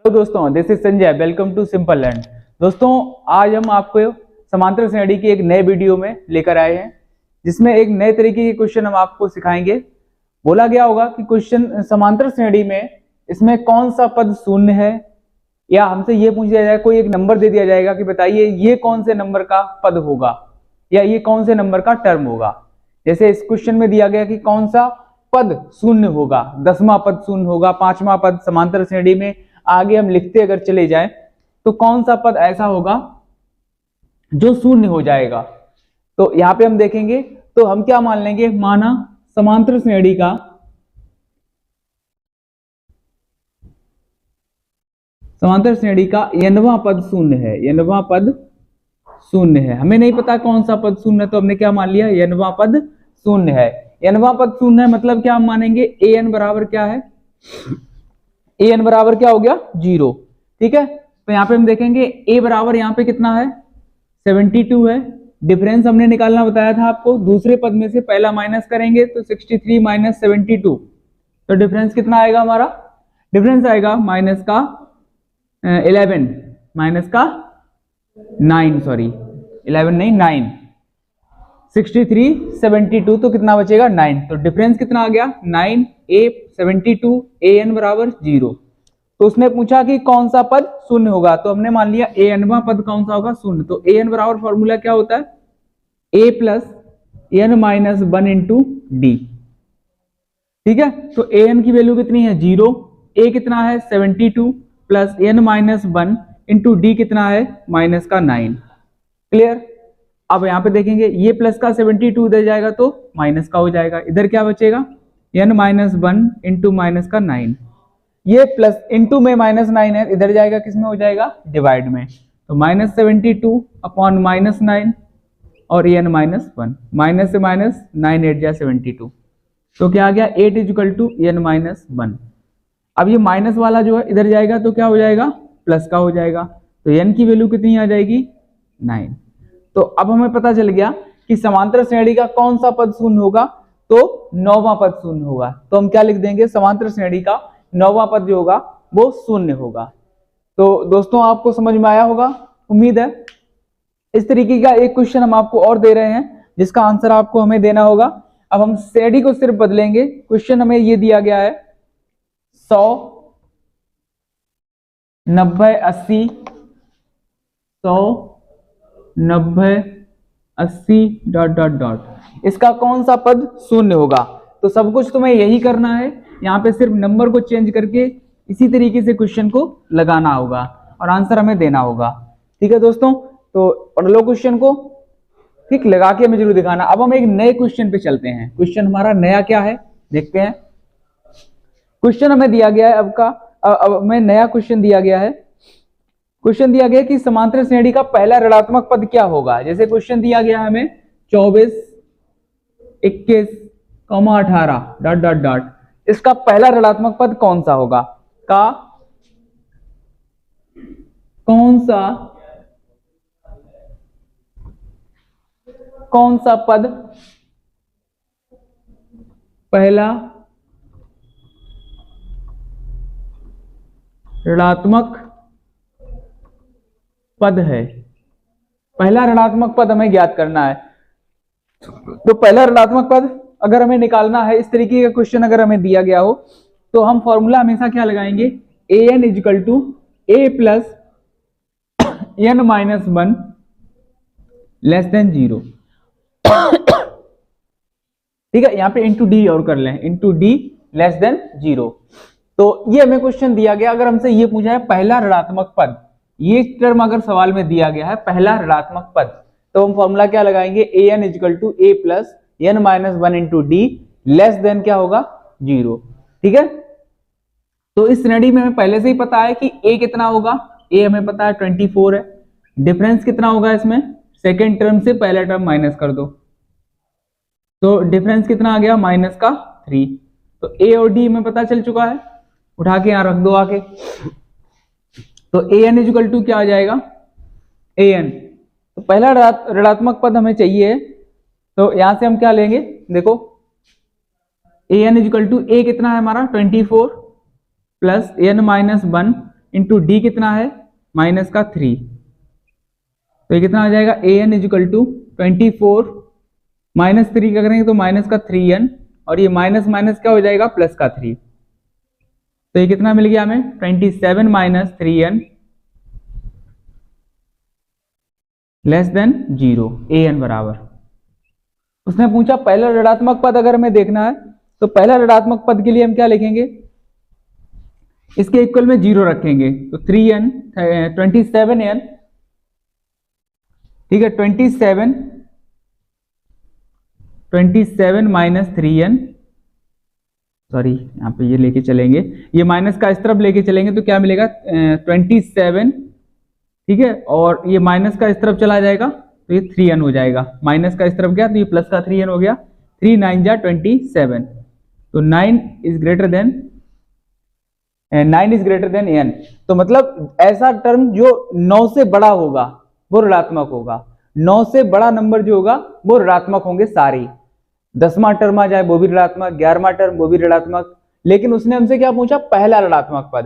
Hello दोस्तों, this is Sanjay. Welcome to simple learn. दोस्तों, आज हम आपको समांतर श्रेणी की एक नए वीडियो में लेकर आए हैं, जिसमें एक नए तरीके के क्वेश्चन हम आपको सिखाएंगे। बोला गया होगा कि क्वेश्चन समांतर श्रेणी में इसमें कौन सा पद शून्य है, या हमसे ये पूछ दिया जाएगा, कोई एक नंबर दे दिया जाएगा कि बताइए ये कौन से नंबर का पद होगा या ये कौन से नंबर का टर्म होगा। जैसे इस क्वेश्चन में दिया गया कि कौन सा पद शून्य होगा, 10वां पद शून्य होगा, 5वां पद समांतर श्रेणी में। आगे हम लिखते अगर चले जाएं तो कौन सा पद ऐसा होगा जो शून्य हो जाएगा। तो यहां पे हम देखेंगे तो हम क्या मान लेंगे, माना समांतर श्रेणी का nवां पद शून्य है। nवां पद शून्य है, हमें नहीं पता कौन सा पद शून्य है, तो हमने क्या मान लिया, nवां पद शून्य है। nवां पद शून्य है मतलब क्या हम मानेंगे, an बराबर क्या है, an बराबर क्या हो गया, 0। ठीक है, तो यहाँ पे हम देखेंगे a बराबर यहाँ पे कितना है, 72 है। डिफरेंस हमने निकालना बताया था आपको, दूसरे पद में से पहला माइनस करेंगे तो 63 माइनस 72, तो डिफरेंस कितना आएगा हमारा, डिफरेंस आएगा माइनस का 11 माइनस का 9, सॉरी 11 नहीं 9, 63 72, तो कितना बचेगा 9। तो डिफरेंस कितना आ गया 9, a 72, an बराबर 0। तो उसने पूछा कि कौन सा पद शून्य होगा, तो हमने मान लिया anवां पद कौन सा होगा, शून्य। तो an बराबर फॉर्मूला क्या होता है, a plus n minus 1 into D. ठीक है, तो an की वैल्यू कितनी है 0, a कितना है 72 plus n minus 1 into D कितना है माइनस का 9। क्लियर। अब यहाँ पे देखेंगे ये प्लस का 72 इधर जाएगा तो माइनस का हो जाएगा, इधर क्या बचेगा n माइनस 1 इंटू माइनस का 9, ये प्लस इंटू में माइनस 9 है, इधर जाएगा किसमें हो जाएगा, डिवाइड में। तो माइनस 72 अपॉन माइनस 9 और n माइनस 1, माइनस से माइनस 9 8 जा 72, तो क्या आ गया 8 इक्वल टू n माइनस 1। अब ये माइनस वाला जो है इधर जाएगा तो क्या हो जाएगा, प्लस का हो जाएगा। तो n की वैल्यू कितनी आ जाएगी 9। तो अब हमें पता चल गया कि समांतर श्रेणी का कौन सा पद शून्य होगा, तो 9वां पद शून्य होगा। तो हम क्या लिख देंगे, समांतर श्रेणी का 9वां पद जो होगा वो शून्य होगा। तो दोस्तों आपको समझ में आया होगा, उम्मीद है। इस तरीके का एक क्वेश्चन हम आपको और दे रहे हैं जिसका आंसर आपको हमें देना होगा। अब हम श्रेणी को सिर्फ बदलेंगे। क्वेश्चन हमें ये दिया गया है 100 90 80, 100 90 80 डॉट डॉट डॉट, इसका कौन सा पद शून्य होगा। तो सब कुछ तुम्हें यही करना है, यहाँ पे सिर्फ नंबर को चेंज करके इसी तरीके से क्वेश्चन को लगाना होगा और आंसर हमें देना होगा। ठीक है दोस्तों, तो पढ़ लो क्वेश्चन को, ठीक, लगा के हमें जरूर दिखाना। अब हम एक नए क्वेश्चन पे चलते हैं। क्वेश्चन हमारा नया क्या है देखते हैं। क्वेश्चन हमें दिया गया है अब हमें नया क्वेश्चन दिया गया है। क्वेश्चन दिया गया कि समांतर श्रेणी का पहला ऋणात्मक पद क्या होगा। जैसे क्वेश्चन दिया गया हमें 24 21 18 डॉट डॉट डॉट, इसका पहला ऋणात्मक पद कौन सा होगा, का कौन सा पद पहला ऋणात्मक पद है। पहला ऋणात्मक पद हमें ज्ञात करना है। तो पहला ऋणात्मक पद अगर हमें निकालना है, इस तरीके का क्वेश्चन अगर हमें दिया गया हो, तो हम फॉर्मूला हमेशा क्या लगाएंगे, an equal to a plus n minus 1 less than 0। ठीक है, यहाँ पे इंटू डी और कर लें, इंटू डी लेस देन 0। तो ये हमें क्वेश्चन दिया गया। अगर हमसे ये पूछा है पहला ऋणात्मक पद, ये टर्म अगर सवाल में दिया गया है पहला ऋणात्मक पद, तो हम फॉर्मूला क्या लगाएंगे, an equal to a plus n minus 1 into D less than क्या होगा 0। ठीक है, तो इस श्रेणी में हमें पहले से ही पता है कि a कितना होगा, a हमें पता है 24 है। डिफरेंस कितना होगा इसमें, सेकेंड टर्म से पहला टर्म माइनस कर दो, तो डिफरेंस कितना आ गया माइनस का 3। तो a और d हमें पता चल चुका है, उठा के यहां रख दो आके। तो an इक्वल टू क्या आ जाएगा, an, तो पहला ऋणात्मक पद हमें चाहिए। तो यहां से हम क्या लेंगे, देखो an इक्वल टू a कितना है हमारा 24 plus n minus 1 into D कितना है -3, तो ये कितना आ जाएगा an इजिकल टू 24 -3 का करेंगे तो -3n, और ये माइनस माइनस क्या हो जाएगा +3, तो ये कितना मिल गया हमें 27 - 3n लेस देन 0, an बराबर। उसने पूछा पहला ऋणात्मक पद अगर हमें देखना है तो पहला ऋणात्मक पद के लिए हम क्या लिखेंगे, इसके इक्वल में 0 रखेंगे, तो 3n 27n, ठीक है 27 - 3n, सॉरी यहाँ पे ये लेके चलेंगे, ये माइनस का इस तरफ लेके चलेंगे तो क्या मिलेगा 27, ठीक है, और ये माइनस का इस तरफ चला जाएगा तो ये 3n हो जाएगा, माइनस का इस तरफ गया तो ये प्लस का 3n हो गया, 3 9 जा 27, तो 9 इज ग्रेटर देन n, तो मतलब ऐसा टर्म जो 9 से बड़ा होगा वो ऋणात्मक होगा, 9 से बड़ा नंबर जो होगा वो ऋणात्मक होंगे सारे, 10वां टर्म आ जाए वो भी ऋणात्मक, 11वां टर्म वो भी ऋणात्मक, लेकिन उसने हमसे क्या पूछा पहला ऋणात्मक पद,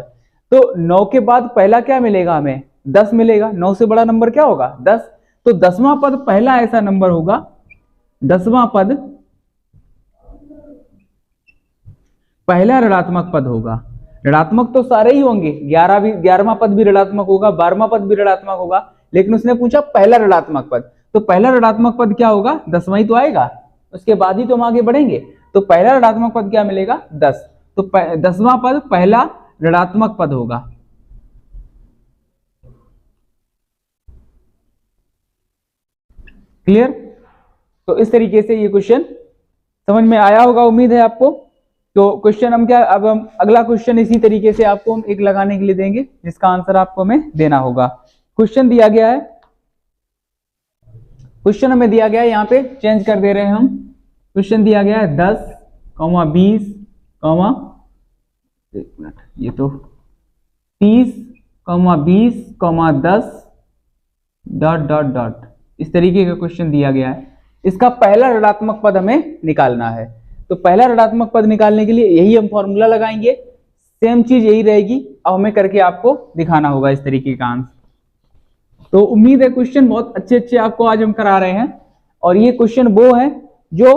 तो 9 के बाद पहला क्या मिलेगा हमें 10 मिलेगा, 9 से बड़ा नंबर क्या होगा 10, तो 10वां पद पहला ऐसा नंबर होगा, 10वां पद पहला ऋणात्मक पद होगा, ऋणात्मक तो सारे ही होंगे, 11वां पद भी ऋणात्मक होगा, 12वां पद भी ऋणात्मक होगा, लेकिन उसने पूछा पहला ऋणात्मक पद, तो पहला ऋणात्मक पद क्या होगा 10वां ही तो आएगा, उसके बाद ही तो हम आगे बढ़ेंगे, तो पहला ऋणात्मक पद क्या मिलेगा 10, तो 10वां पद पहला ऋणात्मक पद होगा। क्लियर, तो इस तरीके से ये क्वेश्चन समझ में आया होगा, उम्मीद है आपको। तो क्वेश्चन हम क्या, अब हम अगला क्वेश्चन इसी तरीके से आपको हम एक लगाने के लिए देंगे जिसका आंसर आपको हमें देना होगा। क्वेश्चन दिया गया है, क्वेश्चन हमें दिया गया है, यहाँ पे चेंज कर दे रहे हैं हम, क्वेश्चन दिया गया है 10, 20, एक मिनट, ये तो 30, 20, 10 डॉट डॉट डॉट, इस तरीके का क्वेश्चन दिया गया है। इसका पहला ऋणात्मक पद हमें निकालना है, तो पहला ऋणात्मक पद निकालने के लिए यही हम फॉर्मूला लगाएंगे, सेम चीज यही रहेगी, अब हमें करके आपको दिखाना होगा इस तरीके का आंसर। तो उम्मीद है क्वेश्चन बहुत अच्छे अच्छे आपको आज हम करा रहे हैं, और ये क्वेश्चन वो है जो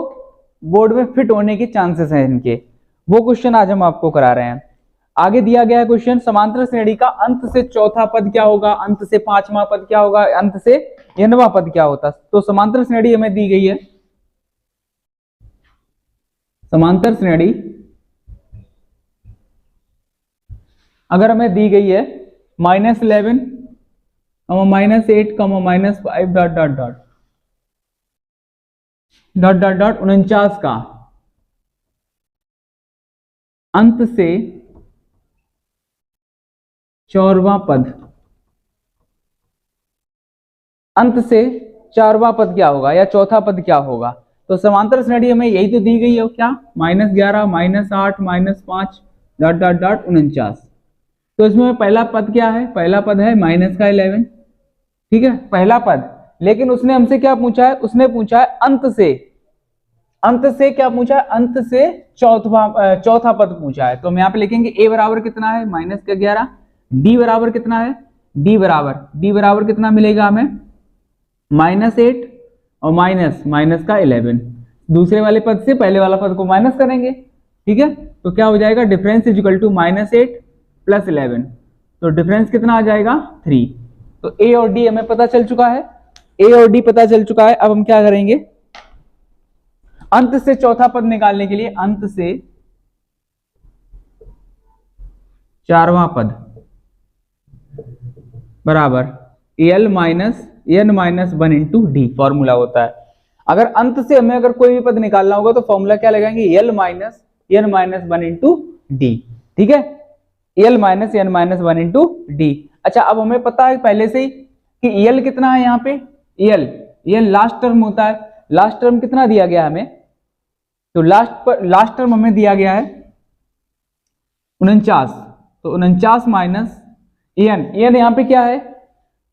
बोर्ड में फिट होने के चांसेस हैं इनके, वो क्वेश्चन आज हम आपको करा रहे हैं। आगे दिया गया है क्वेश्चन, समांतर श्रेणी का अंत से चौथा पद क्या होगा, अंत से पांचवा पद क्या होगा, अंत से nवां पद क्या होता। तो समांतर श्रेणी हमें दी गई है, समांतर श्रेणी अगर हमें दी गई है -11, -8, -5 dot dot dot dot dot dot 49 का अंत से चौरवां पद, अंत से चारवां पद क्या होगा या चौथा पद क्या होगा। तो समांतर श्रेणी हमें यही तो दी गई है, क्या -11, -8, -5 डॉट डॉट डॉट 49। तो इसमें पहला पद क्या है, पहला पद है -11, ठीक है पहला पद, लेकिन उसने हमसे क्या पूछा है, उसने पूछा है अंत से, अंत से क्या पूछा है, अंत से चौथा पद पूछा है। तो हम यहाँ पे लिखेंगे a बराबर कितना है -11, d बराबर कितना है, d बराबर कितना मिलेगा हमें -8 और माइनस का 11, दूसरे वाले पद से पहले वाला पद को माइनस करेंगे, ठीक है, तो क्या हो जाएगा डिफरेंस इज इक्वल टू -8 + 11, तो डिफरेंस कितना आ जाएगा 3। तो a और d हमें पता चल चुका है, a और d पता चल चुका है। अब हम क्या करेंगे, अंत से चौथा पद निकालने के लिए अंत से चारवां पद बराबर n - 1 इंटू डी फॉर्मूला होता है। अगर अंत से हमें अगर कोई भी पद निकालना होगा तो फॉर्मूला क्या लगाएंगे, n - 1 इंटू डी, ठीक है, n - 1 इंटू डी। अच्छा अब हमें पता है पहले से ही कि l कितना है, यहाँ पे l लास्ट टर्म होता है, लास्ट टर्म कितना दिया गया हमें, तो लास्ट टर्म हमें दिया गया है 49, तो 49 माइनस n यहाँ पे क्या है,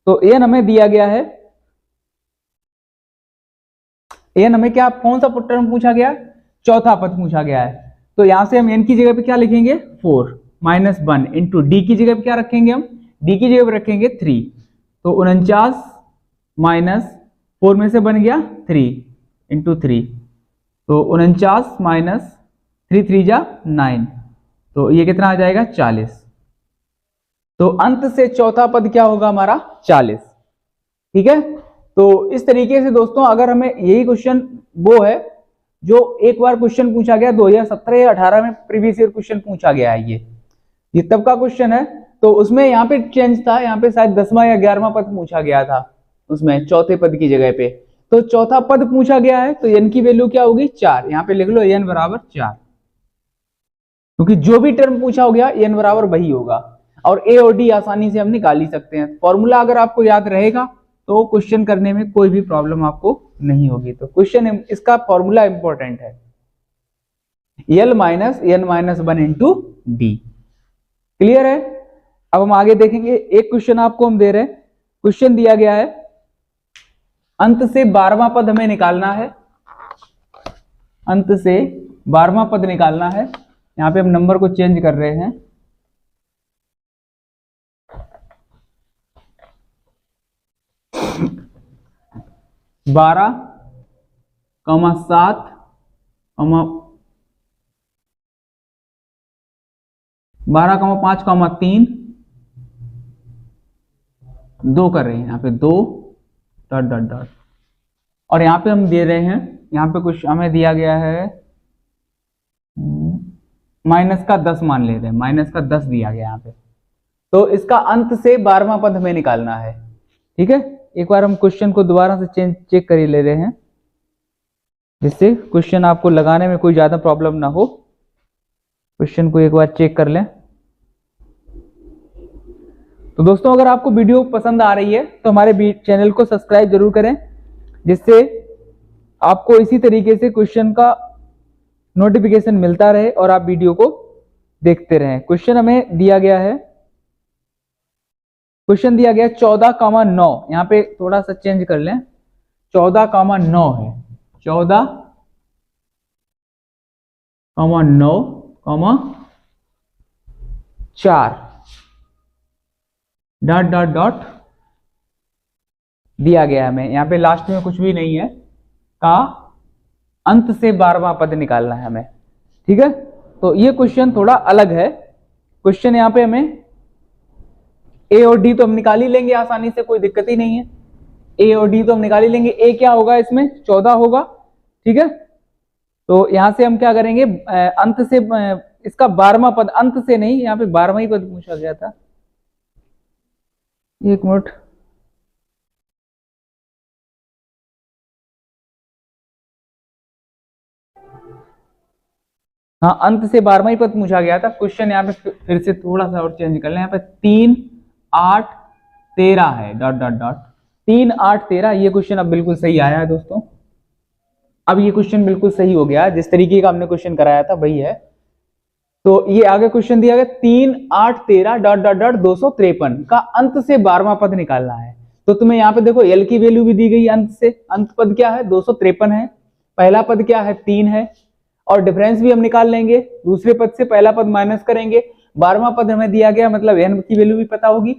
तो n हमें दिया गया है, n हमें क्या कौन सा टर्म पूछा गया, चौथा पद पूछा गया है, तो यहां से हम n की जगह पे क्या लिखेंगे 4, -1 इंटू डी की जगह पे क्या रखेंगे हम, डी की जगह पे रखेंगे 3, तो 49 माइनस 4 में से बन गया 3 इंटू 3, तो 49 माइनस 3 3 जा 9, तो ये कितना आ जाएगा 40। तो अंत से चौथा पद क्या होगा हमारा 40। ठीक है, तो इस तरीके से दोस्तों अगर हमें यही क्वेश्चन वो है जो एक बार क्वेश्चन पूछा गया 2017 या 18 में प्रीवियस ईयर क्वेश्चन पूछा गया है, ये तब का क्वेश्चन है। तो उसमें यहाँ पे चेंज था, यहाँ पे शायद 10वां या 11वां पद पूछा गया था, उसमें चौथे पद की जगह पे तो चौथा पद पूछा गया है, तो n की वैल्यू क्या होगी 4। यहाँ पे लिख लो n बराबर 4, क्योंकि जो भी टर्म पूछा हो गया n बराबर वही होगा, और a और d आसानी से हम निकाल ही सकते हैं। फॉर्मूला अगर आपको याद रहेगा तो क्वेश्चन करने में कोई भी प्रॉब्लम आपको नहीं होगी। तो क्वेश्चन इसका फॉर्मूला इंपॉर्टेंट है, l minus n minus 1 into D. Clear है। अब हम आगे देखेंगे, एक क्वेश्चन आपको हम दे रहे हैं, क्वेश्चन दिया गया है अंत से 12वां पद हमें निकालना है, अंत से 12वां पद निकालना है। यहां पे हम नंबर को चेंज कर रहे हैं, बारह 7 12, 5, 3 2 कर रहे हैं, यहाँ पे 2 डॉट डॉट डॉट, और यहाँ पे हम दे रहे हैं, यहाँ पे कुछ हमें दिया गया है माइनस का 10 मान ले रहे हैं, माइनस का 10 दिया गया यहाँ पे। तो इसका अंत से 12वां पद हमें निकालना है। ठीक है, एक बार हम क्वेश्चन को दोबारा से चेक कर ले रहे हैं, जिससे क्वेश्चन आपको लगाने में कोई ज्यादा प्रॉब्लम ना हो। क्वेश्चन को एक बार चेक कर लें। तो दोस्तों अगर आपको वीडियो पसंद आ रही है तो हमारे चैनल को सब्सक्राइब जरूर करें, जिससे आपको इसी तरीके से क्वेश्चन का नोटिफिकेशन मिलता रहे और आप वीडियो को देखते रहें। क्वेश्चन हमें दिया गया है, क्वेश्चन दिया गया 14,9, यहाँ पे थोड़ा सा चेंज कर लें, 14,9 है, 14,9, 4 डॉट डॉट डॉट दिया गया हमें, यहाँ पे लास्ट में कुछ भी नहीं है, का अंत से 12वां पद निकालना है हमें। ठीक है, तो ये क्वेश्चन थोड़ा अलग है। क्वेश्चन यहाँ पे हमें ए और डी तो हम निकाल ही लेंगे आसानी से, कोई दिक्कत ही नहीं है, ए और डी तो हम निकाल ही लेंगे। ए क्या होगा इसमें 14 होगा। ठीक है, तो यहां से हम क्या करेंगे, अंत से इसका 12वां पद, अंत से नहीं, यहाँ पे 12वां ही पद पूछा गया था, एक मिनट, हाँ अंत से 12वां ही पद पूछा गया था। क्वेश्चन यहाँ पे फिर से थोड़ा सा और चेंज कर लें, यहाँ पे 3, 8, 13 है, डॉट डॉट डॉट 3, 8, 13। ये क्वेश्चन अब बिल्कुल सही आया है दोस्तों, अब ये क्वेश्चन बिल्कुल सही हो गया, जिस तरीके का हमने क्वेश्चन कराया था वही है। तो ये आगे क्वेश्चन दिया गया 3, 8, 13 डॉट डॉट डॉट 253 का अंत से 12वां पद निकालना है। तो तुम्हें यहाँ पे देखो एल की वैल्यू भी दी गई अंत से, अंत पद क्या है 253 है, पहला पद क्या है 3 है, और डिफरेंस भी हम निकाल लेंगे, दूसरे पद से पहला पद माइनस करेंगे, 12वां पद हमें दिया गया, मतलब एन की वैल्यू भी पता होगी।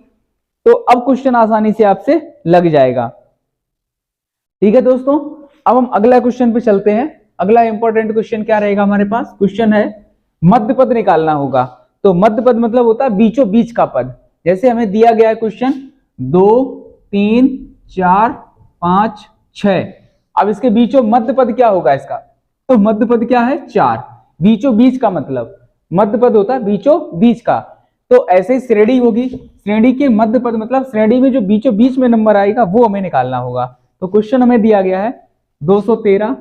तो अब क्वेश्चन आसानी से आपसे लग जाएगा। ठीक है दोस्तों, अब हम अगला क्वेश्चन पे चलते हैं। अगला इंपॉर्टेंट क्वेश्चन क्या रहेगा हमारे पास, क्वेश्चन है मध्य पद निकालना होगा। तो मध्य पद मतलब होता है बीचों बीच का पद। जैसे हमें दिया गया है क्वेश्चन 2, 3, 4, 5, 6, अब इसके बीचों मध्य पद क्या होगा इसका, तो मध्य पद क्या है 4, बीचों बीच का मतलब मध्य पद होता है बीचों बीच का। तो ऐसे ही श्रेणी होगी, श्रेणी के मध्य पद मतलब श्रेणी में जो बीचों बीच में नंबर आएगा वो हमें निकालना होगा। तो क्वेश्चन हमें दिया गया है 213,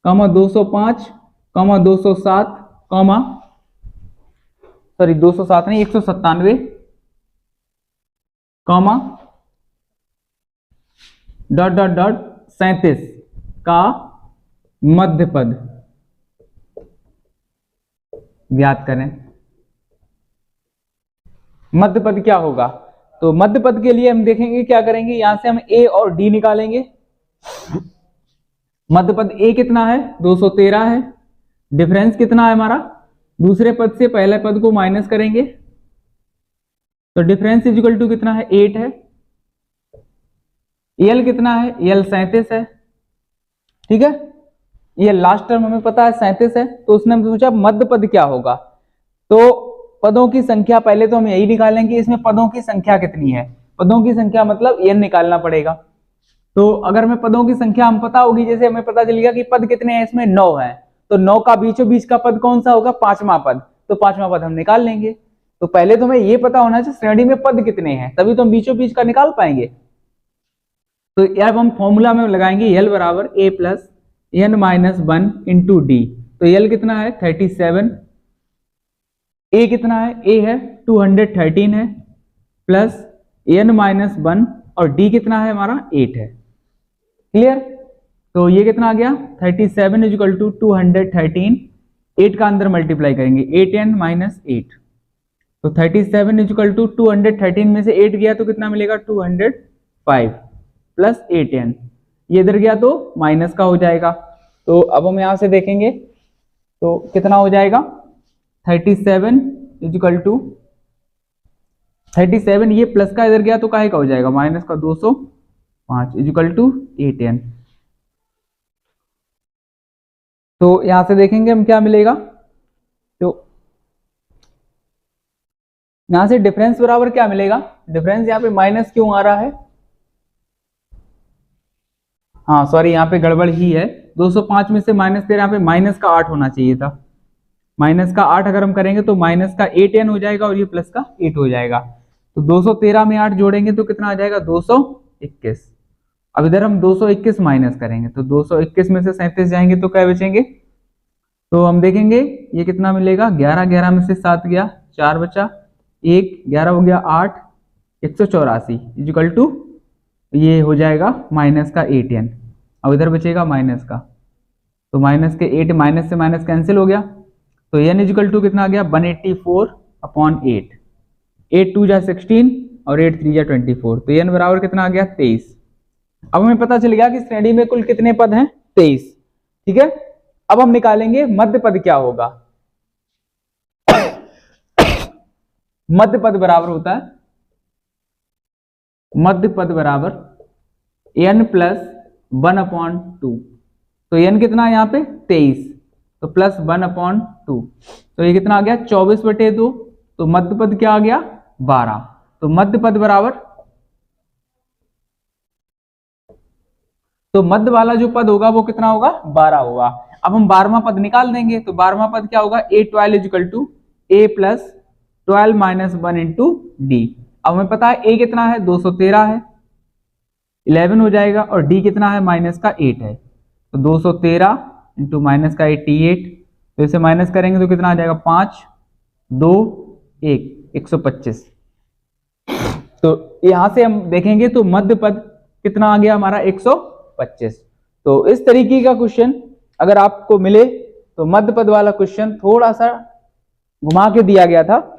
205, 207, 207 नहीं 197, डॉट डॉट डॉट 37 का मध्य पद ज्ञात करें। मध्य पद क्या होगा, तो मध्य पद के लिए हम देखेंगे क्या करेंगे, यहां से हम ए और डी निकालेंगे। मध्य पद ए कितना है 213 है, डिफरेंस कितना है हमारा दूसरे पद से पहले पद को माइनस करेंगे तो डिफरेंस इज इक्वल टू कितना है 8 है। यल कितना है, यल 37 है, ठीक है। ये लास्ट टर्म हमें पता है 37 है, तो उसने हमसे पूछा मध्य पद क्या होगा। तो पदों की संख्या पहले तो हम यही निकालेंगे इसमें पदों की संख्या कितनी है। पदों की संख्या मतलब n निकालना पड़ेगा। तो अगर हमें पदों की संख्या हम पता होगी, जैसे हमें पता चल गया कि पद कितने हैं इसमें 9 है, तो 9 का बीचों बीच का पद कौन सा होगा, पांचवा पद, तो पांचवा पद हम निकाल लेंगे। तो पहले तो हमें ये पता होना चाहिए श्रेणी में पद कितने हैं, तभी तो हम बीचों बीच का निकाल पाएंगे। तो अब हम फॉर्मूला में लगाएंगे यल बराबर a plus n minus 1 into D. तो यल कितना है 37, a कितना है, a है 213 है, प्लस n माइनस 1 और d कितना है हमारा 8 है। क्लियर। तो ये कितना आ गया 37 इज इक्वल टू 213, 8 का अंदर मल्टीप्लाई करेंगे 8n माइनस 8। तो 37 इज इक्वल टू 213 में से 8 गया तो कितना मिलेगा 205 प्लस 8n, ये इधर गया तो माइनस का हो जाएगा। तो अब हम यहां से देखेंगे तो कितना हो जाएगा 37 इज इक्वल टू 37, ये प्लस का इधर गया तो काहे का हो जाएगा माइनस का 205 इज इक्वल टू 8n। तो यहां से देखेंगे हम क्या मिलेगा, तो यहां से डिफरेंस बराबर क्या मिलेगा, डिफरेंस यहाँ पे माइनस क्यों आ रहा है, हाँ सॉरी यहाँ पे गड़बड़ ही है, 205 में से माइनस 13, यहाँ पे माइनस का 8 होना चाहिए था। माइनस का 8 अगर हम करेंगे तो माइनस का 8n हो जाएगा और ये प्लस का 8 हो जाएगा। तो 213 में 8 जोड़ेंगे तो कितना आ जाएगा 221। अब इधर हम 221 माइनस करेंगे तो 221 में से 37 जाएंगे तो क्या बचेंगे, तो हम देखेंगे ये कितना मिलेगा 11, 11 में से 7 गया 4 बचा 1, 11 हो गया 8, 184 इक्वल टू ये हो जाएगा माइनस का 8n। अब इधर बचेगा माइनस का, तो माइनस के 8 माइनस से माइनस कैंसिल हो गया, तो n इक्वल टू कितना आ गया 184/8, 8 2 जा 16 और 8 3 जा 24, तो n बराबर कितना आ गया 23। अब हमें पता चल गया कि श्रेणी में कुल कितने पद हैं 23, ठीक है। अब हम निकालेंगे मध्य पद क्या होगा। मध्य पद बराबर होता है, मध्य पद बराबर n प्लस 1/2, तो n कितना है यहाँ पे 23, तो प्लस 1/2, तो ये कितना आ गया 24/2, तो मध्य पद क्या आ गया 12। तो मध्य पद बराबर, तो मध्य वाला जो पद होगा वो कितना होगा 12 होगा। अब हम 12वां पद निकाल देंगे, तो 12वां पद क्या होगा a12 equal to a plus 12 minus 1 into D. अब हमें पता है a कितना है 213 है, 11 हो जाएगा, और d कितना है माइनस का 8 है, तो 213 इंटू माइनस का 88, तो इसे माइनस करेंगे तो कितना आ जाएगा 5 2 1 125। तो यहां से हम देखेंगे तो मध्य पद कितना आ गया हमारा 125। तो इस तरीके का क्वेश्चन अगर आपको मिले तो मध्य पद वाला क्वेश्चन थोड़ा सा घुमा के दिया गया था,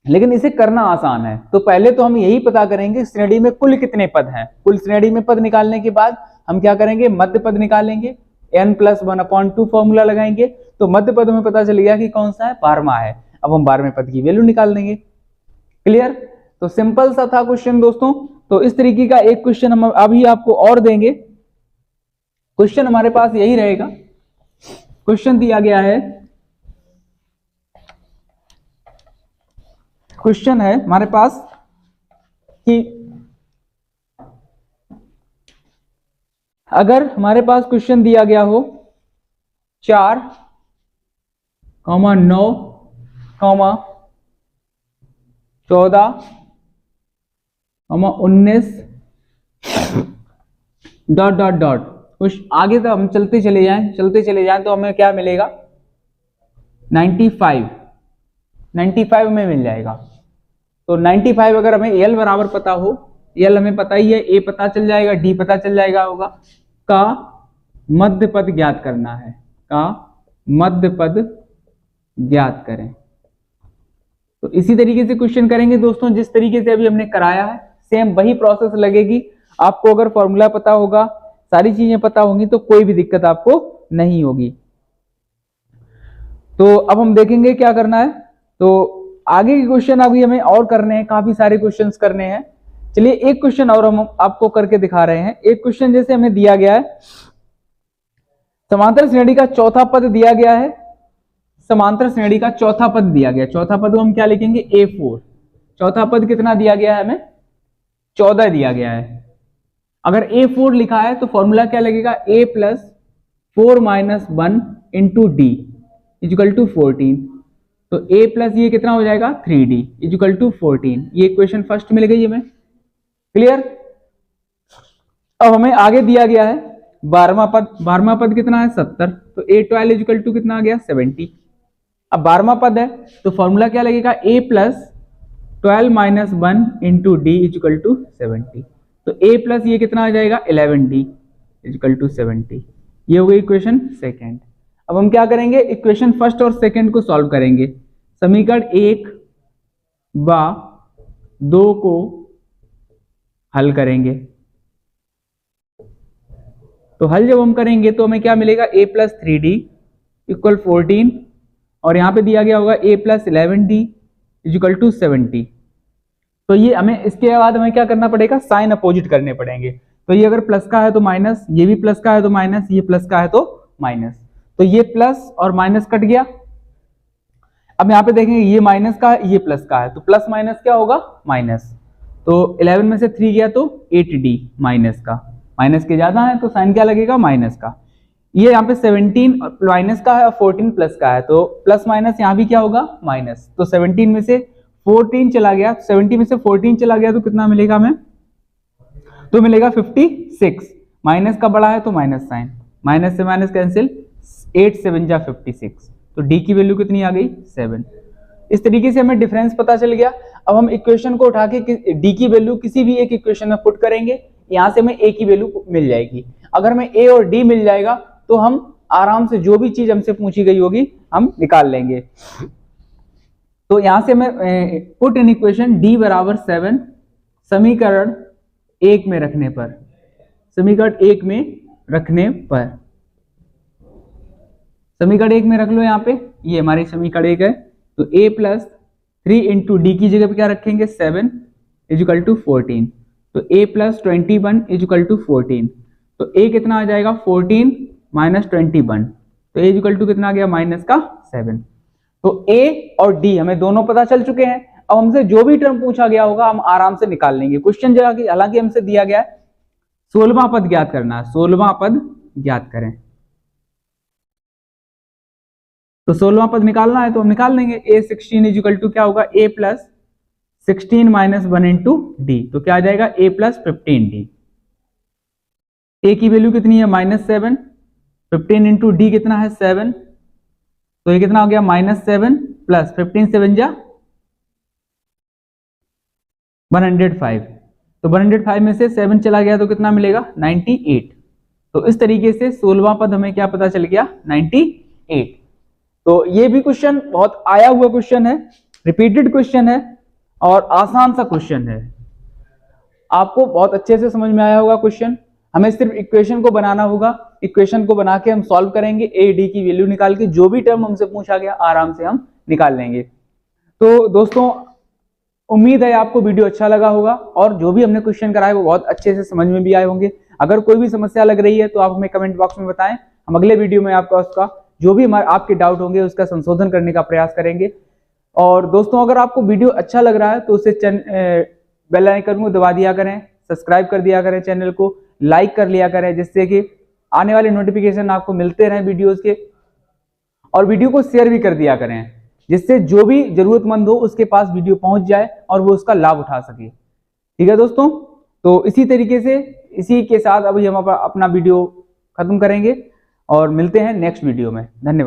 लेकिन इसे करना आसान है। तो पहले तो हम यही पता करेंगे श्रेणी में कुल कितने पद हैं, कुल श्रेणी में पद निकालने के बाद हम क्या करेंगे मध्य पद निकालेंगे, n प्लस 1/2 फॉर्मूला लगाएंगे, तो मध्य पद में पता चल गया कि कौन सा है 12वां है। अब हम 12वें पद की वैल्यू निकाल देंगे। क्लियर। तो सिंपल सा था क्वेश्चन दोस्तों। तो इस तरीके का एक क्वेश्चन हम अभी आपको और देंगे। क्वेश्चन हमारे पास यही रहेगा। क्वेश्चन दिया गया है, क्वेश्चन है हमारे पास कि अगर हमारे पास क्वेश्चन दिया गया हो 4, 9, 14, 19 डॉट डॉट डॉट, कुछ आगे तो हम चलते चले जाएं तो हमें क्या मिलेगा 95 में मिल जाएगा। तो 95 अगर हमें एल बराबर पता हो, एल हमें पता ही है, ए पता चल जाएगा, डी पता चल जाएगा होगा, का मध्य पद ज्ञात करना है, का मध्य पद ज्ञात करें। तो इसी तरीके से क्वेश्चन करेंगे दोस्तों, जिस तरीके से अभी हमने कराया है सेम वही प्रोसेस लगेगी। आपको अगर फॉर्मूला पता होगा, सारी चीजें पता होंगी, तो कोई भी दिक्कत आपको नहीं होगी। तो अब हम देखेंगे क्या करना है। तो आगे के क्वेश्चन अभी हमें और करने हैं, काफी सारे क्वेश्चंस करने हैं। चलिए एक क्वेश्चन और हम आपको करके दिखा रहे हैं। एक क्वेश्चन जैसे हमें दिया गया है, समांतर श्रेणी का चौथा पद दिया गया है, समांतर श्रेणी का चौथा पद दिया गया। चौथा पद को हम क्या लिखेंगे, A4। चौथा पद कितना दिया गया है हमें, 14 दिया गया है। अगर A4 लिखा है तो फॉर्मूला क्या लगेगा, A plus 4 minus 1 into D equal to 14। तो A प्लस ये कितना हो जाएगा 3D इजिकल टू 14। ये इक्वेशन फर्स्ट मिल गई हमें, क्लियर। अब हमें आगे दिया गया है 12वां पद। 12वां पद कितना है 70। तो A12 इजिकल टू कितना आ गया 70। अब 12वां पद है तो फॉर्मूला क्या लगेगा, A plus 12 minus 1 into D equal to 70। तो A प्लस ये कितना आ जाएगा 11D इजिकल टू 70। ये हो गई इक्वेशन सेकेंड। अब हम क्या करेंगे, इक्वेशन फर्स्ट और सेकेंड को सॉल्व करेंगे। समीकरण 1 व 2 को हल करेंगे। तो हल जब हम करेंगे तो हमें क्या मिलेगा, A प्लस 3D इक्वल 14 और यहां पे दिया गया होगा A plus 11D is equal to 70। तो ये हमें इसके बाद हमें क्या करना पड़ेगा, साइन अपोजिट करने पड़ेंगे। तो ये अगर प्लस का है तो माइनस, ये भी प्लस का है तो माइनस, ये प्लस का है तो माइनस। तो ये प्लस और माइनस कट गया। अब यहाँ पे देखेंगे ये माइनस का है, ये प्लस का है, तो प्लस माइनस क्या होगा माइनस। तो 11 में से 3 गया तो 8D माइनस का, माइनस के ज्यादा है तो साइन क्या लगेगा माइनस का। ये यहाँ पे 17 माइनस का है और 14 प्लस का है, तो प्लस माइनस यहाँ भी क्या होगा माइनस। तो 17 में से 14 चला गया, 70 में से 14 चला गया तो कितना मिलेगा हमें, तो मिलेगा 56। माइनस का बड़ा है तो माइनस साइन, माइनस से माइनस कैंसिल, 8 7 जा 56। तो डी की वैल्यू कितनी आ गई 7। इस तरीके से हमें डिफरेंस पता चल गया। अब हम इक्वेशन को उठा के डी की वैल्यू किसी भी एक इक्वेशन में पुट करेंगे, यहां से हमें ए की वैल्यू मिल जाएगी। अगर हमें ए और डी मिल जाएगा तो हम आराम से जो भी चीज हमसे पूछी गई होगी हम निकाल लेंगे। तो यहां से मैं पुट इन इक्वेशन डी बराबर 7 समीकरण 1 में रखने पर, समीकरण 1 में रखने पर, समीकरण 1 में रख लो। यहाँ पे ये हमारी समीकरण 1 है। तो a प्लस 3 इंटू डी की जगह पे क्या रखेंगे 7 इजिकल टू 14। तो a प्लस 21 इजिकल टू 14। तो a कितना आ जाएगा 14 माइनस 21। तो a इजिकल टू कितना आ गया माइनस का 7। तो a और d हमें दोनों पता चल चुके हैं। अब हमसे जो भी टर्म पूछा गया होगा हम आराम से निकाल लेंगे। क्वेश्चन जगह हालांकि हमसे दिया गया है 16वां पद ज्ञात करना है, 16वां पद ज्ञात करें। तो 16वां पद निकालना है तो हम निकाल लेंगे। a 16 इजिकल टू क्या होगा a plus 16 minus 1 into D. तो क्या आ जाएगा a प्लस 15d। a की वैल्यू कितनी है -7, 15 इंटू डी कितना है 7। तो ये कितना हो गया -7 प्लस 15 7 जा 105। तो 105 में से 7 चला गया तो कितना मिलेगा 98। तो इस तरीके से 16वां पद हमें क्या पता चल गया 98। तो ये भी क्वेश्चन बहुत आया हुआ क्वेश्चन है, रिपीटेड क्वेश्चन है और आसान सा क्वेश्चन है। आपको बहुत अच्छे से समझ में आया होगा क्वेश्चन। हमें सिर्फ इक्वेशन को बनाना होगा, इक्वेशन को बना के हम सॉल्व करेंगे, ए डी की वैल्यू निकाल के जो भी टर्म हमसे पूछा गया आराम से हम निकाल लेंगे। तो दोस्तों उम्मीद है आपको वीडियो अच्छा लगा होगा और जो भी हमने क्वेश्चन कराए वो बहुत अच्छे से समझ में भी आए होंगे। अगर कोई भी समस्या लग रही है तो आप हमें कमेंट बॉक्स में बताएं, हम अगले वीडियो में आपका उसका जो भी आपके डाउट होंगे उसका संशोधन करने का प्रयास करेंगे। और दोस्तों अगर आपको वीडियो अच्छा लग रहा है तो उसे बेल आइकन को दबा दिया करें, सब्सक्राइब कर दिया करें, चैनल को लाइक कर लिया करें, जिससे कि आने वाले नोटिफिकेशन आपको मिलते रहें वीडियोस के। और वीडियो को शेयर भी कर दिया करें, जिससे जो भी जरूरतमंद हो उसके पास वीडियो पहुंच जाए और वो उसका लाभ उठा सके। ठीक है दोस्तों, तो इसी तरीके से इसी के साथ अभी हम अपना वीडियो खत्म करेंगे और मिलते हैं नेक्स्ट वीडियो में। धन्यवाद।